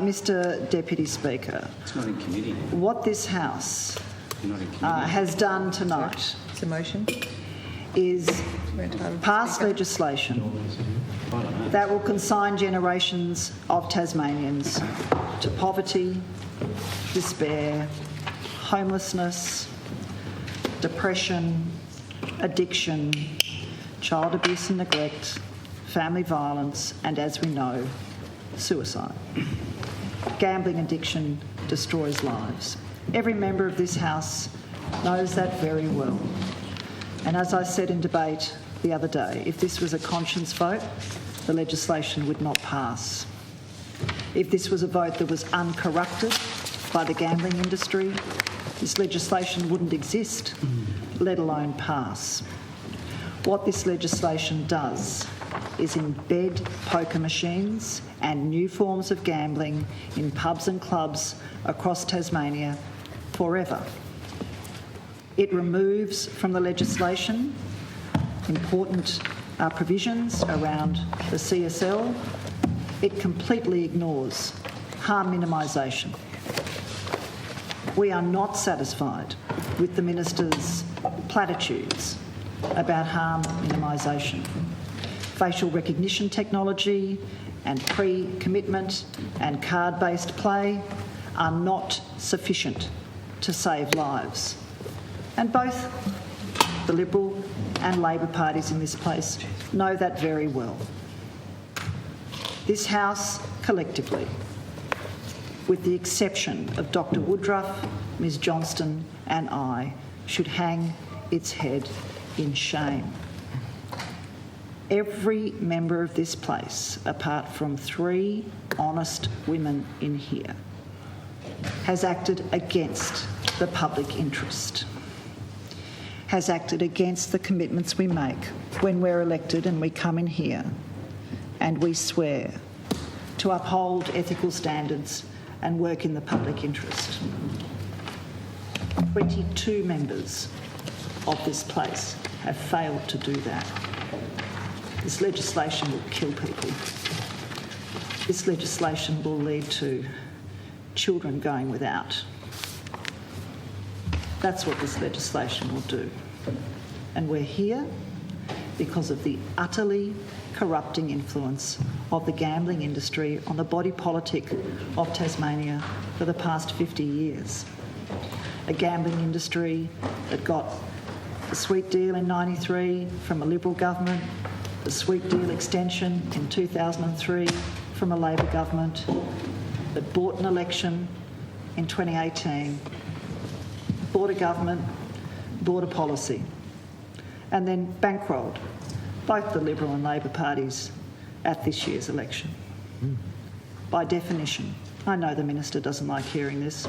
Mr Deputy Speaker, It's not in committee. what this House You're not in committee. has done tonight It's a motion. is We're entitled to pass speak up. legislation I don't know. that will consign generations of Tasmanians to poverty, despair, homelessness, depression, addiction, child abuse and neglect, family violence, and as we know, suicide. Gambling addiction destroys lives. Every member of this House knows that very well. And as I said in debate the other day, if this was a conscience vote, the legislation would not pass. If this was a vote that was uncorrupted by the gambling industry, this legislation wouldn't exist, let alone pass. What this legislation does is embed poker machines and new forms of gambling in pubs and clubs across Tasmania forever. It removes from the legislation important provisions around the CSL. It completely ignores harm minimisation. We are not satisfied with the Minister's platitudes about harm minimisation. Facial recognition technology and pre-commitment and card-based play are not sufficient to save lives. And both the Liberal and Labor parties in this place know that very well. This House collectively, with the exception of Dr Woodruff, Ms Johnston and I, should hang its head in shame. Every member of this place, apart from 3 honest women in here, has acted against the public interest, has acted against the commitments we make when we're elected and we come in here and we swear to uphold ethical standards and work in the public interest. 22 members of this place have failed to do that. This legislation will kill people. This legislation will lead to children going without. That's what this legislation will do. And we're here because of the utterly corrupting influence of the gambling industry on the body politic of Tasmania for the past 50 years. A gambling industry that got a sweet deal in '93 from a Liberal government, a sweet deal extension in 2003 from a Labor government, that bought an election in 2018, bought a government, bought a policy, and then bankrolled both the Liberal and Labor parties at this year's election. By definition, I know the Minister doesn't like hearing this,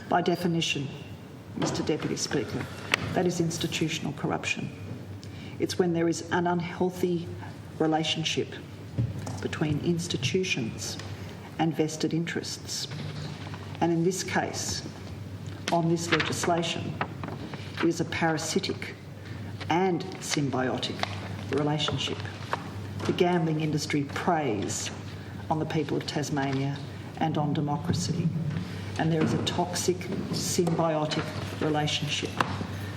by definition, Mr Deputy Speaker, that is institutional corruption. It's when there is an unhealthy relationship between institutions and vested interests. And in this case, on this legislation, it is a parasitic and symbiotic relationship. The gambling industry preys on the people of Tasmania and on democracy. And there is a toxic, symbiotic relationship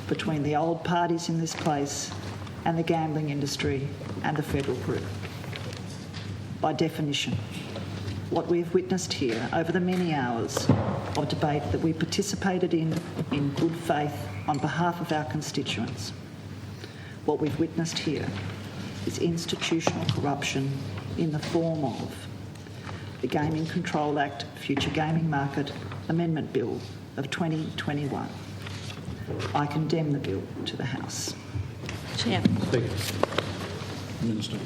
between the old parties in this place and the gambling industry and the federal group. By definition, what we have witnessed here over the many hours of debate that we participated in good faith on behalf of our constituents, what we've witnessed here is institutional corruption in the form of the Gaming Control Act Future Gaming Market Amendment Bill of 2021. I condemn the bill to the House. Chair. Speaker. Minister.